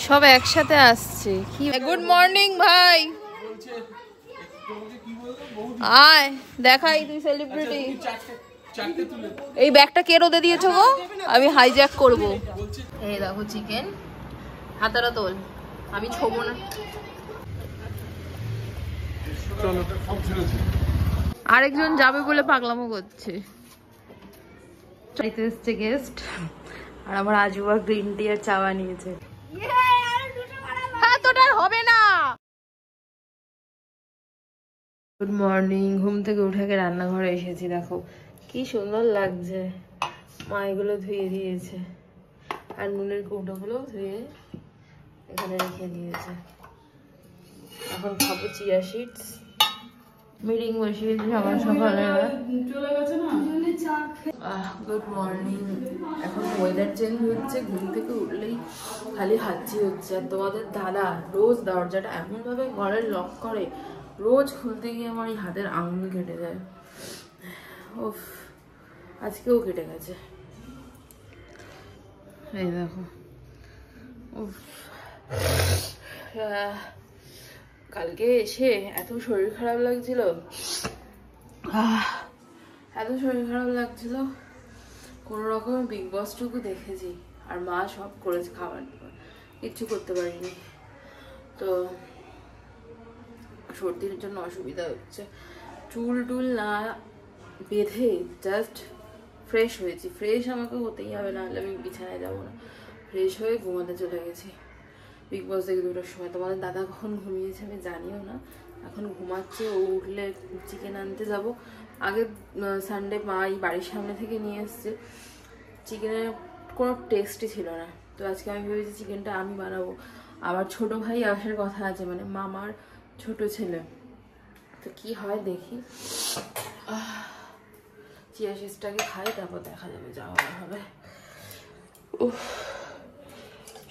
সব একসাথে আসছে। কি গুড মর্নিং ভাই, আয় দেখাই তুই সেলিব্রিটি। এই ব্যাগটা কে রোদে দিয়েছো গো? আমি হাইজ্যাক করব। এই দেখো চিকেন, হাতারা তোল, আমি ছোবো না। আরেকজন যাবে বলে পাগলামো করছে। চাইতে এসছে গেস্ট, আর আমার আজুবা গ্রিন টি আর চা বানিয়েছে। হ্যাঁ তোটার হবে না। গুড মর্নিং, ঘুম থেকে উঠে রান্নাঘরে এসেছি। দেখো কি সুন্দর লাগছে, মা এগুলো ধুয়ে দিয়েছে আর নুনের কৌটোগুলো ধুয়ে এখানে রেখে দিয়েছে। এখন খাবো চিয়া সিডস। মিটিং বসিয়েছি সকাল সকালে। Good morning. এখন ওয়েদার চেঞ্জ হচ্ছে, ঘুম থেকে উঠলেই খালি হাঁচি হচ্ছে। আর তোমাদের দাদা রোজ দরজাটা এমন ভাবে ঘরের লক করে, রোজ খুলতে গিয়ে আমার এই হাতের আঙুল কেটে যায়। উফ, আজকেও কেটে গেছে। এই দেখো, উফ, কালকে এসে এত শরীর খারাপ লাগছিল, এত শরীর খারাপ লাগছিল। কোনো রকম বিগ বস টুকু দেখেছি, আর মা সব করেছে, খাবার কিচ্ছু করতে পারিনি। তো সর্দির জন্য অসুবিধা হচ্ছে। চুল টুল না বেঁধে জাস্ট ফ্রেশ হয়েছি। ফ্রেশ আমাকে হতেই হবে, না হলে আমি বিছানায় যাবো না। ফ্রেশ হয়ে ঘুমাতে চলে গেছি বিগ বস দেখে 2টার সময়। তোমাদের দাদা কখন ঘুমিয়েছে আমি জানিও না, এখন ঘুমাচ্ছে। ও উঠলে চিকেন আনতে যাব। আগে সানডে মা এই বাড়ির সামনে থেকে নিয়ে এসছে, চিকেনের কোনো টেস্টই ছিল না। তো আজকে আমি ভেবেছি চিকেনটা আমি বানাবো। আবার ছোট ভাই আসার কথা আছে, মানে মামার ছোট ছেলে। তো কি হয় দেখি, চিয়া সিডসটাকে খাই, তারপর দেখা যাবে যাওয়া হবে। উফ,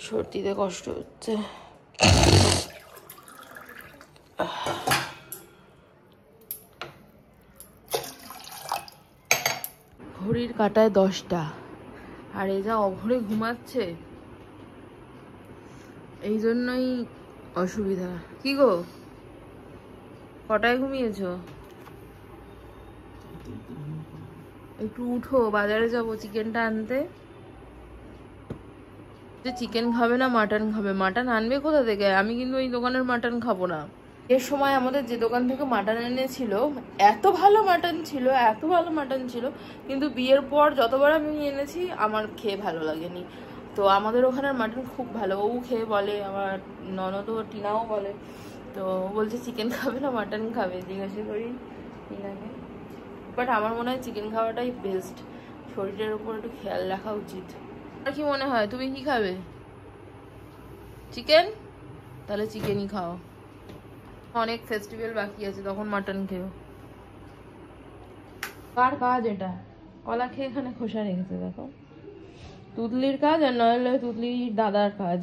সর্দিতে কষ্ট হচ্ছে। ঘড়ির কাঁটায় 10টা, আর এই যা অঘরে ঘুমাচ্ছে, এই জন্যই অসুবিধা। কি গো, কটায় ঘুমিয়েছো? একটু উঠো, বাজারে যাবো চিকেনটা আনতে। চিকেন খাবে না মাটন খাবে। মাটন আনবে কোথা থেকে? আমি কিন্তু ওই দোকানের মাটন খাবো না। এর সময় আমাদের যে দোকান থেকে মাটন এনেছিল, এত ভালো মাটন ছিল, এত ভালো মাটন ছিল, কিন্তু বিয়ের পর যতবার আমি এনেছি আমার খেয়ে ভালো লাগেনি। তো আমাদের ওখানের মাটন খুব ভালো, ও খেয়ে বলে, আমার ননদ ও টিনাও বলে। তো বলছে চিকেন খাবে না মাটন খাবে, জিজ্ঞাসা করি টিনাকে। বাট আমার মনে হয় চিকেন খাওয়াটাই বেস্ট, শরীরের উপর একটু খেয়াল রাখা উচিত। আর কি মনে হয়, তুমি কি খাবে? চিকেন? তাহলে চিকেনই খাও। অনেক ফেস্টিভ্যাল বাকি আছে, তখন মাটন খেও। কার কাজ এটা? কলা খেয়ে এখানে খোসা রেখেছে, দেখো। তুতলির কাজ, আর নইলে তুতলির দাদার কাজ।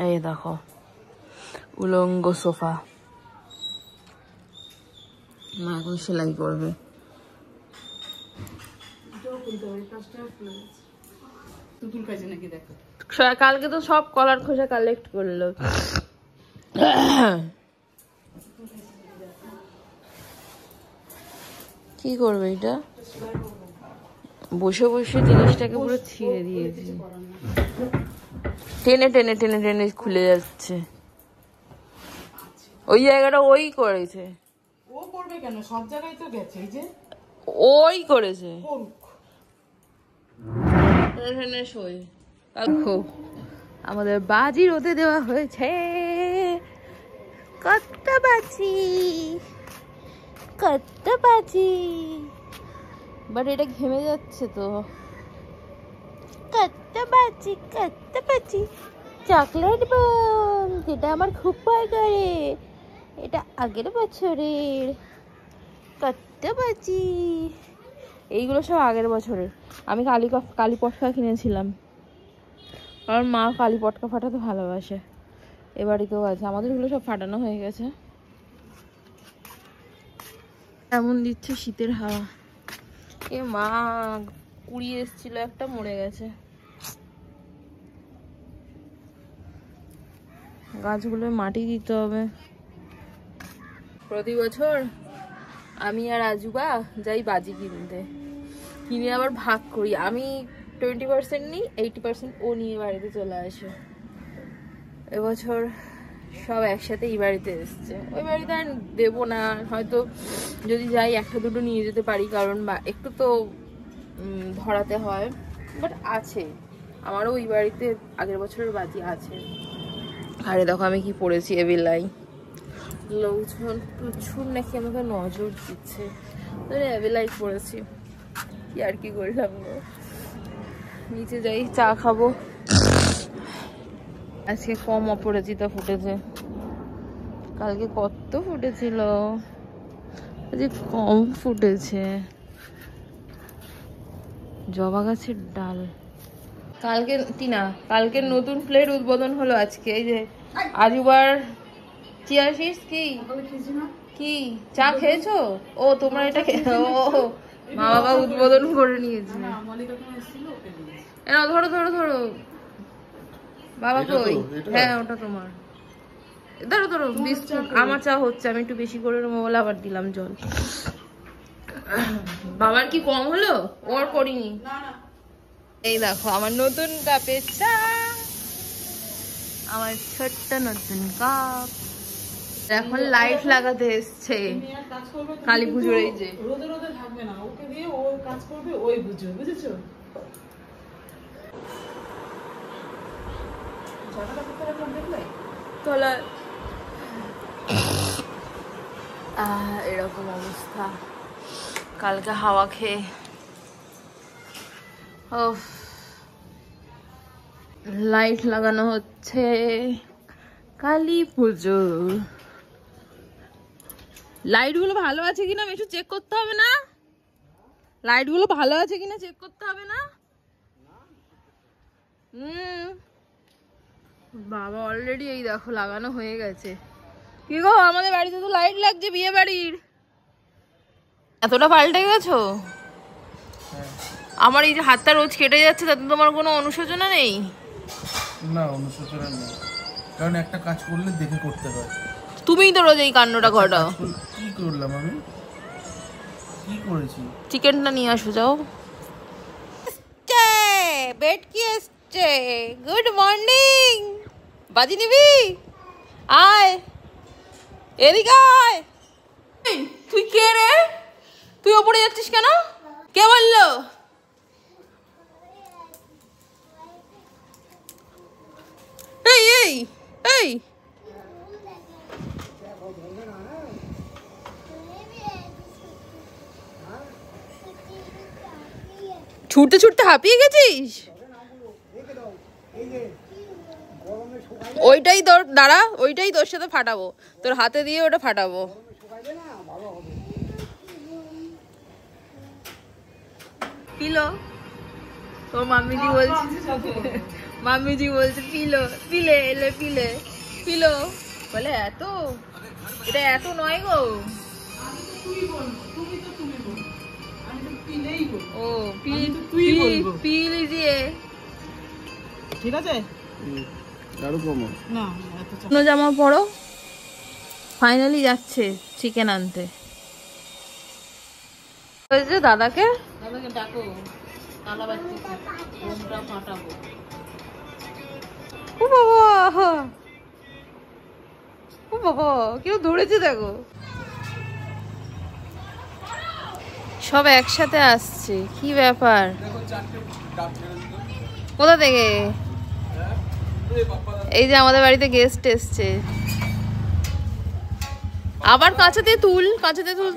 এই দেখো উলঙ্গ সোফা, মা এখন সেলাই করবে। কালকে তো সব কলার খোসা কালেক্ট করলো। কি করবে এটা? বসে বসে জিনিসটাকে পুরো ছিঁড়ে দিয়েছে, টেনে টেনে টেনে টেনে খুলে যাচ্ছে। ওই জায়গাটা ওই করেছে। ও করবে কেন, সব জায়গায় তো গেছে। এই যে ওই করেছে। আমাদের বাজি রোদে দেওয়া হয়েছে। কত বাজি, কত বাজি, বাট এটা ঘেমে যাচ্ছে তো। কত বাজি, কত বাজি। চকলেট বম, যেটা আমার খুব ভয় করে, এটা আগের বছরের। কত বাজি, এইগুলো সব আগের বছরের। আমি কালী পটকা কিনেছিলাম, কারণ মা কালী পটকা ফাটাতে ভালোবাসে। এ বাড়িতেও আছে, আমাদের এগুলো সব ফাটানো হয়ে গেছে। এমন দিচ্ছে শীতের হাওয়া। এ মা, কুড়িয়ে এসেছিল একটা, মরে গেছে। গাছগুলো মাটি দিতে হবে। প্রতি বছর আমি আর আজুবা যাই বাজি কিনতে, কিনে আবার ভাগ করি। আমি 20% নিই, 80% ও নিয়ে বাড়িতে চলে আসে। এবছর সব একসাথে এই বাড়িতে এসছে। ওই বাড়িতে আর দেবো না, হয়তো যদি যাই একটা দুটো নিয়ে যেতে পারি, কারণ একটু তো ধরাতে হয়। বাট আছে, আমারও ওই বাড়িতে আগের বছরের বাজি আছে। আরে দেখো আমি কি পড়েছি, এবিলাই লোকজন প্রচুর নাকি আমাকে নজর দিচ্ছে, এবিলাই পড়েছি। কি আর কি করলাম, নিচে যাই চা খাবো। আজকে কম অপরাজিতা ফুটেছে, কালকে কত ফুটেছিল, আজকে কম ফুটেছে। জবা গাছের ডাল কালকে নতুন প্লেট উদ্বোধন হলো আজকে। এই যে আজুবার চিয়া সিডস। কি চা খেয়েছো? ও তোমরা এটা ও মা বাবা উদ্বোধন করে নিয়েছে। ধরো ধরো ধরো বাবা কই? হ্যাঁ ওটা তোমার। ধরো ধরো বিস্কুট। আমার চা হচ্ছে, আমি একটু বেশি করে নেবো বলে আবার দিলাম জল। বাবার কি কম হলো? ওর করিনি। এই দেখো আমার নতুন কাপের চা, আমার ছোট্ট নতুন কাপ। এখন লাইট লাগাতে এসছে কালী পুজোর। এই যে রোদে রোদে থাকবে না, ওকে দিয়ে ও কাজ করবে, ওই বুঝবে, বুঝেছো? এরকম অবস্থা কালকে হাওয়া খেয়ে। লাইট লাগানো হচ্ছে কালী পুজো। লাইট গুলো ভালো আছে কিনা একটু চেক করতে হবে না? লাইট গুলো ভালো আছে কিনা চেক করতে হবে না? বাবা অলরেডি এই দেখো লাগানো হয়ে গেছে। কি গো আমাদের বাড়িতে তো লাইট লাগছে, বিয়ে বাড়ির এতটা পাল্টে গেছো? আমার এই যে হাতটা রোজ কেটে যাচ্ছে, তাতে তোমার কোনো অনুশোচনা নেই? না, অনুশোচনা নেই, কারণ একটা কাজ করলে দেখে করতে হয়। তুমিই তো রোজ এই কাণ্ডটা ঘটাও। কি করলাম আমি? কি করেছি? চিকেনটা নিয়ে আসো যাও। বেড কি এসছে? Good morning. বাজি নিবি? আয় এদিকে আয়। তুই কে রে? তুই ওপরে যাচ্ছিস কেন? কে বললো? এই এই এই ছুটতে ছুটতে হাঁপিয়ে গেছিস? ওইটাই তোর দাঁড়া, ওইটাই তোর সাথে ফাটাবো, তোর হাতে দিয়ে ওটা ফাটাবো। পিলো তোর মাম্মিজি বলছে, মাম্মিজি বলছে পিলো, পিলে এলে পিলে পিলো বলে। এটা এত নয় গো। ও পিল লিজিয়ে, ঠিক আছে? আরো কম না, জামা পরো। ফাইনালি যাচ্ছে চিকেন আনতে। দাদাকে ডাকো, তালা বাজছে, রুমটা ফাটাবো। ও বাবা, ও বাবা কেউ ধরেছে দেখো। সব একসাথে আসছে, কি ব্যাপার? কোথা থেকে? এই যে আমাদের বাড়িতে গেস্ট এসছে। আবার কাঁচাতে তুল, কাঁচাতে তুল।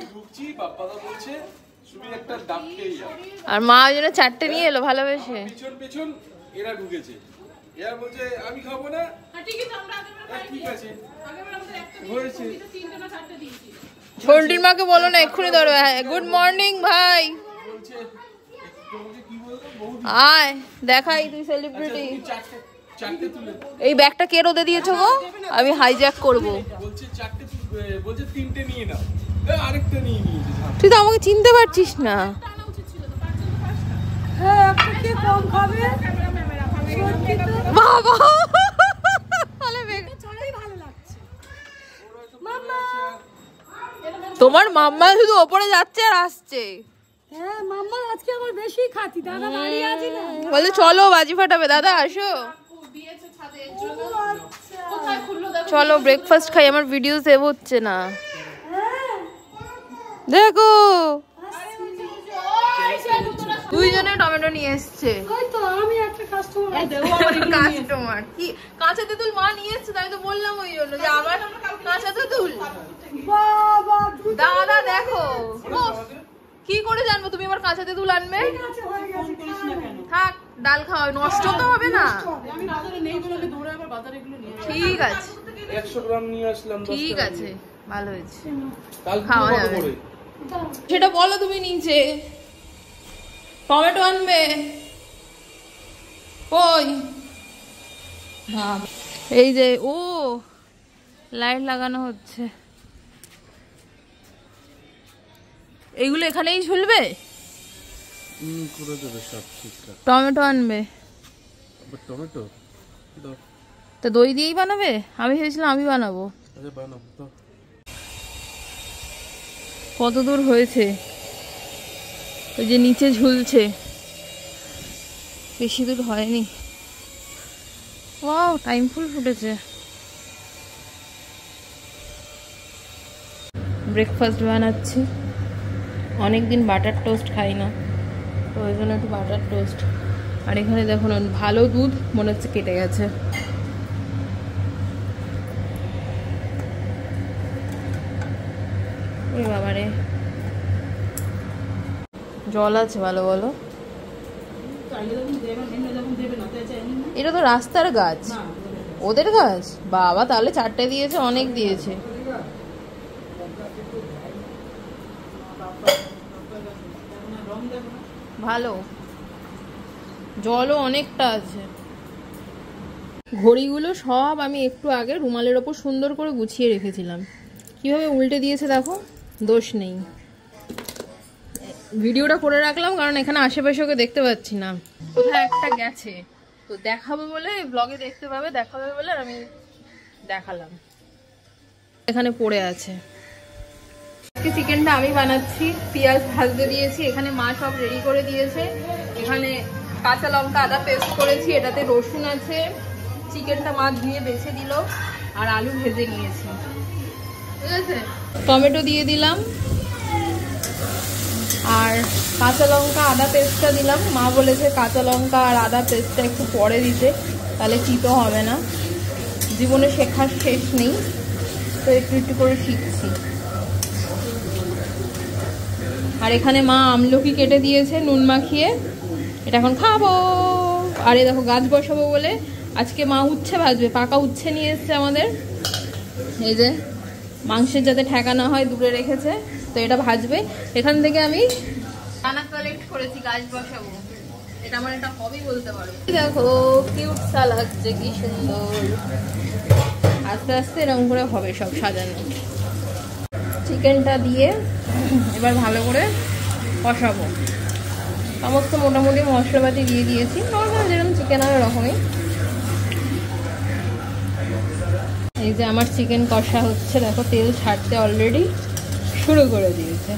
আর মা ওই জন্য 4টে নিয়ে এলো ভালোবেসে। পেছন এরা ঢুকেছে, এরা বলছে আমি খাবো না। ঠিক আছে হয়েছে। ছোটির মাকে বলো না এক্ষুনি ধরবে। গুড মর্নিং ভাই, আয় দেখাই তুই সেলিব্রিটি। এই ব্যাগটা কে রোদে দিয়েছো গো? আমি হাইজ্যাক করবো। তুই তো আমাকে চিনতে পারছিস না। বাবা তোমার মাম্মা শুধু ওপরে যাচ্ছে আর আসছে। হ্যাঁ মাম্মা আজকে আমার বেশি খাতি, দাদা বাড়ি আছে না, বলে চলো বাজি ফাটাবে, দাদা আসো চলো ব্রেকফাস্ট খাই। আমার ভিডিও সেভ হচ্ছে না, দেখো দুইজনে টমেটো নিয়ে এসছে। আমি একটা কাস্টমার কি কাঁচা তেঁতুল মা নিয়ে এসছে, তাই তো বললাম ওই জন্য যে আমার কাঁচা তেঁতুল। দাদা দেখো কি করে জানবো তুমি আমার কাঁচা তেঁতুল আনবে? থাক ডাল খাওয়া নষ্ট তো হবে না। ঠিক আছে 100 গ্রাম নিয়ে আসলাম, ঠিক আছে ভালো হয়েছে, খাওয়া যাবে। সেটা বলো তুমি নিচে। টমেটো আনবে কই? এই যে ও লাইট লাগানো হচ্ছে, এইগুলো এখানেই ঝুলবে। করে দেবে সব ঠিকঠাক। টমেটো আনবে, টমেটো তা দই দিয়েই বানাবে? আমি ভেবেছিলাম আমি বানাবো। আচ্ছা বানাও তো। কত দূর হয়েছে? ওই যে নিচে ঝুলছে, বেশি দূর হয়নি। ওয়াও টাইম ফুল ফুটেছে। ব্রেকফাস্ট বানাচ্ছি, অনেকদিন বাটার টোস্ট খাই না, তো ওই জন্য একটু বাটার টোস্ট। আর এখানে দেখুন ভালো দুধ মনে হচ্ছে কেটে গেছে। এ বাবারে জল আছে ভালো, বলো। এটা তো রাস্তার গাছ, ওদের গাছ। বাবা তাহলে 4টে দিয়েছে, অনেক দিয়েছে। ভালো জলও অনেকটা আছে। ঘড়িগুলো সব আমি একটু আগে রুমালের ওপর সুন্দর করে গুছিয়ে রেখেছিলাম, কিভাবে উল্টে দিয়েছে দেখো, দোষ নেই। ভিডিওটা করে রাখলাম কারণ এখানে আশেপাশে ওকে দেখতে পাচ্ছি না, কোথায় একটা গেছে, তো দেখাবো বলে ব্লগে দেখতে পাবে, দেখাবে বলে আমি দেখালাম। এখানে পড়ে আছে। চিকেনটা আমি বানাচ্ছি, পেঁয়াজ ভাজতে দিয়েছি, এখানে মা সব রেডি করে দিয়েছে। এখানে কাঁচা লঙ্কা আদা পেস্ট করেছি, এটাতে রসুন আছে, চিকেনটা মা ধুয়ে বেছে দিল, আর আলু ভেজে নিয়েছি, ঠিক আছে। টমেটো দিয়ে দিলাম আর কাঁচা লঙ্কা আদা পেস্টটা দিলাম। মা বলেছে কাঁচা লঙ্কা আর আদা পেস্টটা একটু পরে দিতে, তাহলে চিতো হবে না। জীবনে শেখার শেষ নেই, তো একটু একটু করে শিখছি। আর এখানে মা আমলকি কেটে দিয়েছে নুন মাখিয়ে, এটা এখন খাবো। আর এই দেখো গাছ বসাবো বলে আজকে মা উচ্ছে ভাজবে, পাকা উচ্ছে নিয়ে এসছে আমাদের। এই যে মাংসের যাতে ঠেকানো হয় দূরে রেখেছে, তো এটা ভাজবে। এখান থেকে আমি দানা কালেক্ট করেছি, গাছ বসাবো, এটা আমার একটা হবি বলতে পারো। দেখো কিউট সা লাগছে, কি সুন্দর। আস্তে আস্তে এরকম করে হবে সব সাজানো। চিকেনটা দিয়ে এবার ভালো করে কষাবো। সমস্ত মোটামুটি মশলাপাতি দিয়ে দিয়েছি, নর্মাল যেরকম চিকেন হয় ওরকমই। এই যে আমার চিকেন কষা হচ্ছে, দেখো তেল ছাড়তে অলরেডি শুরু করে দিয়েছে,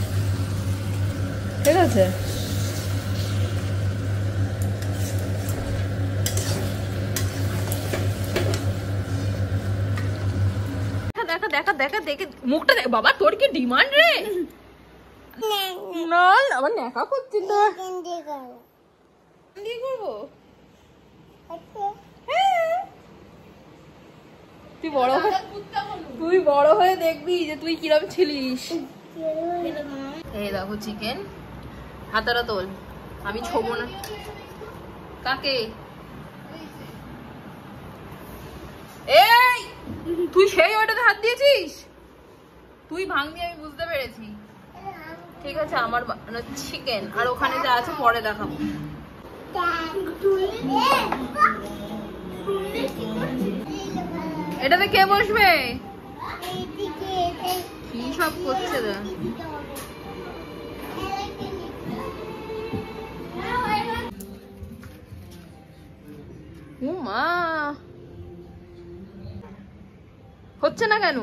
ঠিক আছে। দেখা দেখা দেখা দেখে মুখটা দেখ বাবা, তোর কি ডিমান্ড রে? না আবার নেকা করছিস তো, দিয়ে করবো। তুই বড় হয়ে দেখবি যে তুই কিরম ছিলিস। এই দেখো চিকেন, হাতারা তোল, আমি ছোবো না। কাকে? এই তুই সেই ওটাতে হাত দিয়েছিস, তুই ভাঙবি আমি বুঝতে পেরেছি, ঠিক আছে। আমার চিকেন আর ওখানে যা আছে পরে দেখাবো। এটাতে কে বসবে? কি সব করছে রে? ও মা, হচ্ছে না কেন?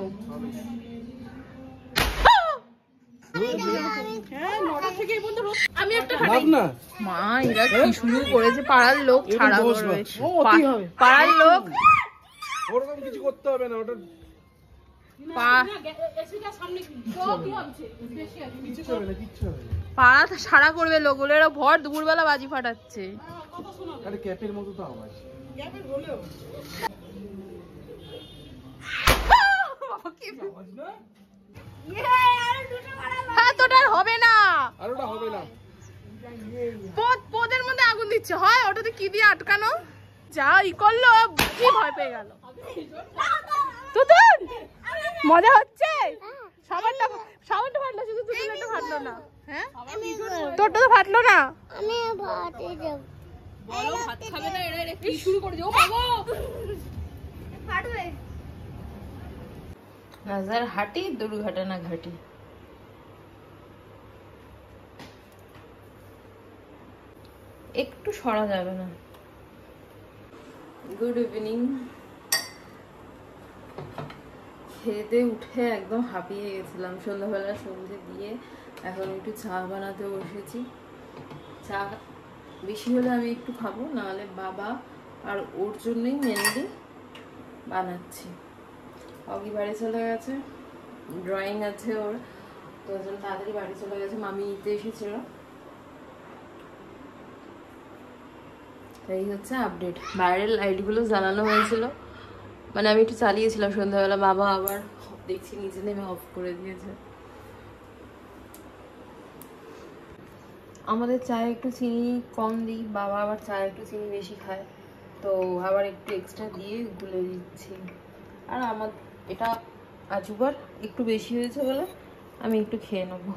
থেকে এই পর্যন্ত আমি একটা লাভ না মা এরা কি শুরু করেছে, পাড়ার লোক ছাড়া দোষ করবে, বাড়ছে। পাড়ার লোক ওরকম কিছু করতে হবে না, ওটা এসিটা সামনে কি হচ্ছে বেশি আছে কিচ্ছু হবে না, কিচ্ছু হবে না। পাড়া সারা করবে লোক, ওগুলো এরা ভর দুপুরবেলা বাজি ফাটাচ্ছে। আরে ক্যাপের মতো তো আওয়াজ। গ্যাপের হলেও আওয়াজ না? হ্যাঁ তোটা আর হবে না, আর ওটা হবে না। পদের মধ্যে আগুন দিচ্ছে, হয় ওটাতে কি দিয়ে আটকানো, যা ই করলো কি ভয় পেয়ে গেল। তুতুন মজা হচ্ছে, সাবানটা ফাটলো, শুধু তুতুনটা ফাটলো না। হ্যাঁ তোরটা তো ফাটলো না। আমি ভাতে যাব। বলো ভাত খাবে না, এরা কি শুরু করে দিও বাবা। ফাটবে। নজর হাটি দুর্ঘটনা ঘটি। একটু সরা যাবে না। Good evening. খেতে উঠে একদম হাঁপিয়ে গেছিলাম, সন্ধ্যাবেলা সন্ধে দিয়ে এখন একটু চা বানাতে বসেছি। চা বেশি হলে আমি একটু খাবো, নাহলে বাবা আর ওর জন্যই মেনলি বানাচ্ছি। অগি বাড়ি চলে গেছে, ড্রয়িং আছে ওর, তো ওর জন্য তাড়াতাড়ি বাড়ি চলে গেছে, মামি নিতে এসেছিল। এই হচ্ছে আপডেট। বাইরের লাইটগুলো জ্বালানো হয়েছিল, মানে আমি একটু চালিয়েছিলাম সন্ধ্যাবেলা, বাবা আবার দেখছি নিচে নেমে অফ করে দিয়েছে। আমাদের চায়ে একটু চিনি কম দিই, বাবা আবার চায়ে একটু চিনি বেশি খায়, তো আবার একটু এক্সট্রা দিয়ে গুলে দিচ্ছি। আর আমার এটা আজুবার একটু বেশি হয়েছে বলে আমি একটু খেয়ে নেবো।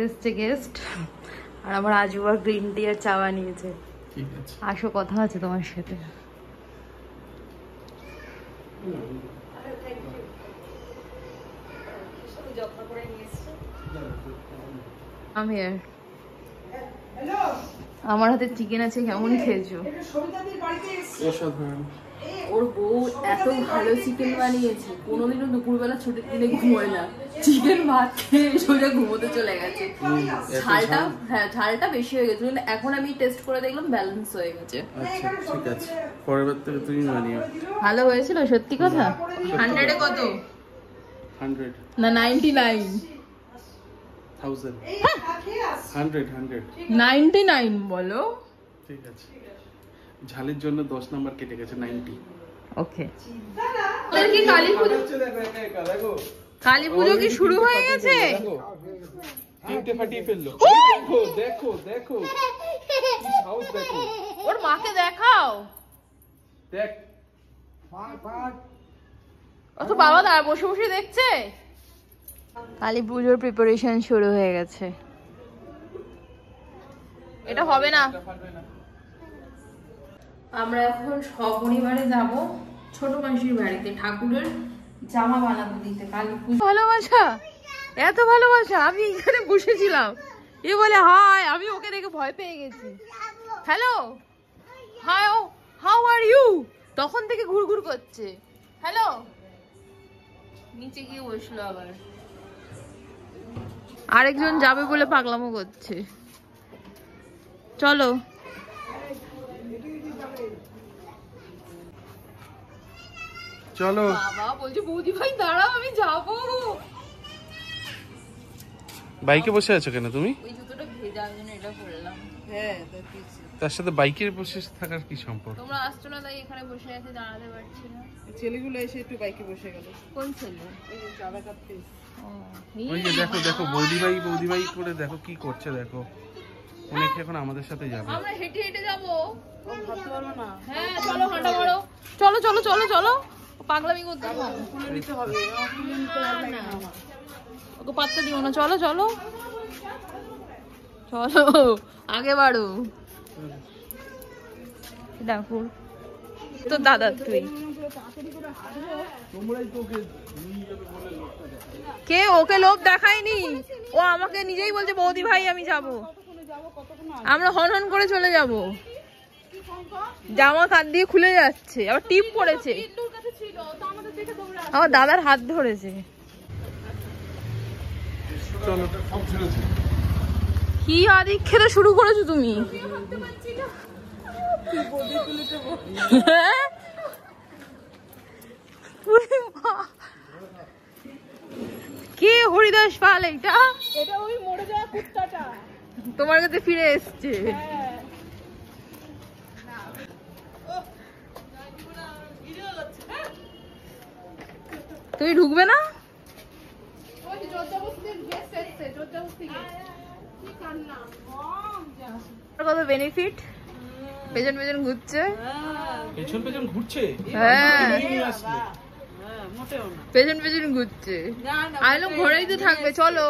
এসছে গেস্ট, আর আমার আজুবার গ্রিন টি আর চা বানিয়েছে। ঠিক আছে, আসো কথা আছে তোমার সাথে। আমি আমার হাতে চিকেন আছে, কেমন খেয়েছো? অসাধারণ। ওর বউ এত ভালো চিকেন বানিয়েছে, কোনোদিনও দুপুরবেলা ছুটির দিনে ঘুমোয় না, চিকেন ভাত খেয়ে সোজা ঘুমোতে চলে গেছে। ঝালটা, হ্যাঁ ঝালটা বেশি হয়ে গেছে, কিন্তু এখন আমি টেস্ট করে দেখলাম ব্যালেন্স হয়ে গেছে। আচ্ছা ঠিক আছে, পরের বার থেকে তুমি বানিও। ভালো হয়েছিল সত্যি কথা। 100 এ কত? 100 না 99? 1000 100 99 বলো। ঠিক আছে, ঝালের জন্য 10 নাম্বার কেটে গেছে, 90। ওকে। তোর কি কালী পুজো, কালী পুজো কি শুরু হয়ে গেছে? তিনটে ফাটিয়ে ফেললো। দেখো দেখো দেখো কি সাহস, দেখো ওর মাকে দেখাও। দেখ, ও তো বাবা দাঁড়া বসে বসে দেখছে। কালী পুজোর প্রিপারেশন শুরু হয়ে গেছে। এটা হবে না। আমরা এখন সপরিবারে যাব ছোট মাসির বাড়িতে ঠাকুরের জামা বানাতে দিতে। কালী পুজো ভালোবাসা, এত ভালোবাসা। আমি এখানে বসেছিলাম, এ বলে হাই, আমি ওকে দেখে ভয় পেয়ে গেছি। Hello hi, oh how are you, তখন থেকে ঘুরঘুর করছে। হ্যালো, নিচে গিয়ে বসলো আবার। আরেকজন যাবে বলে পাগলামো করছে। চলো। চলো। বাবা বলছে বৌদি ভাই দাঁড়াও আমি যাবো। বাইকে বসে আছো কেন তুমি? ওই জুতোটা ভেজা, আমি জন্য এটা পরলাম। তার সাথে বাইকের বসে থাকার কি সম্পর্ক? তোমরা আসছো না তাই এখানে বসে আছি, দাঁড়াতে পারছি না। ছেলেগুলো এসে একটু বাইকে বসে গেল। কোন ছেলে? এই যে চাঁদা কাটতে। ওই যে দেখো দেখো, বৌদি ভাই করে দেখো কি করছে, দেখো অনেক এখন আমাদের সাথে যাবে। আমরা হেঁটে হেঁটে যাবো। ও ভাবতে পারবো না। হ্যাঁ চলো, হাঁটা মারো। চলো চলো চলো চলো, পাগলামি করতে হবে। তুলে নিতে হবে, তুলে নিতে হবে না আমার। ওকে পাত্তা দিও না, চলো চলো চলো, আগে বাড়ো। দেখো তো দাদা, তুই কে? ওকে লোভ দেখায়নি, ও আমাকে নিজেই বলছে বৌদি ভাই আমি যাব। আমরা হন হন করে চলে যাব। জামা কাঁধ দিয়ে খুলে যাচ্ছে, আবার টিপ পড়েছে। আমার দাদার হাত ধরেছে। চলো কি আদিক্ষেত শুরু করেছো তুমি? কে হরিদাস পাল? এটা ওই মরে যাওয়া কুত্তাটা তোমার কাছে ফিরে এসছে। তুমি ঢুকবে না? কত বেনিফিট, পেছন পেছন ঘুরছে। পেছন পেছন ঘুরছে। হ্যাঁ নিয়ে আসলে পেছন পেছন ঘুরছে। আইলো ঘোরাই তো থাকবে। চলো,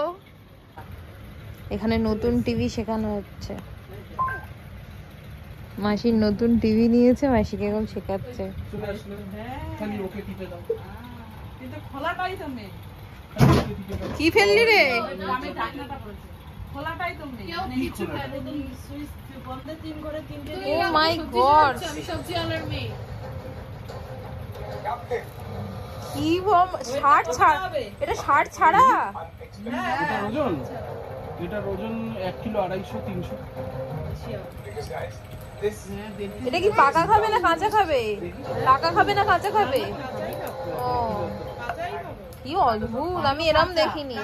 এখানে নতুন টিভি শেখানো হচ্ছে। মাসির নতুন টিভি নিয়েছে, মাসিকে এখন শেখাচ্ছে। চলে আসলে খালি ওকে টিপে দাও। কিন্তু খোলাটাই তো মেয়ে, কি ফেললি রে? আমি ঢাকনাটা পড়েছি, খোলাটাই তো মেয়ে। কেউ কিছু ফেলে নি, সুইচ বন্ধে 3 করে 3টে। ও মাই গড, আমি সবজি আলার মেয়ে। কি বম! 60 ছাড়া, এটা 60 ছাড়া। এটা ওজন, এটার ওজন 1 কিলো 250 300। এটা কি পাকা খাবে না কাঁচা খাবে? পাকা খাবে না কাঁচা খাবে? ও কি অদ্ভুত, আমি এরম দেখিনি।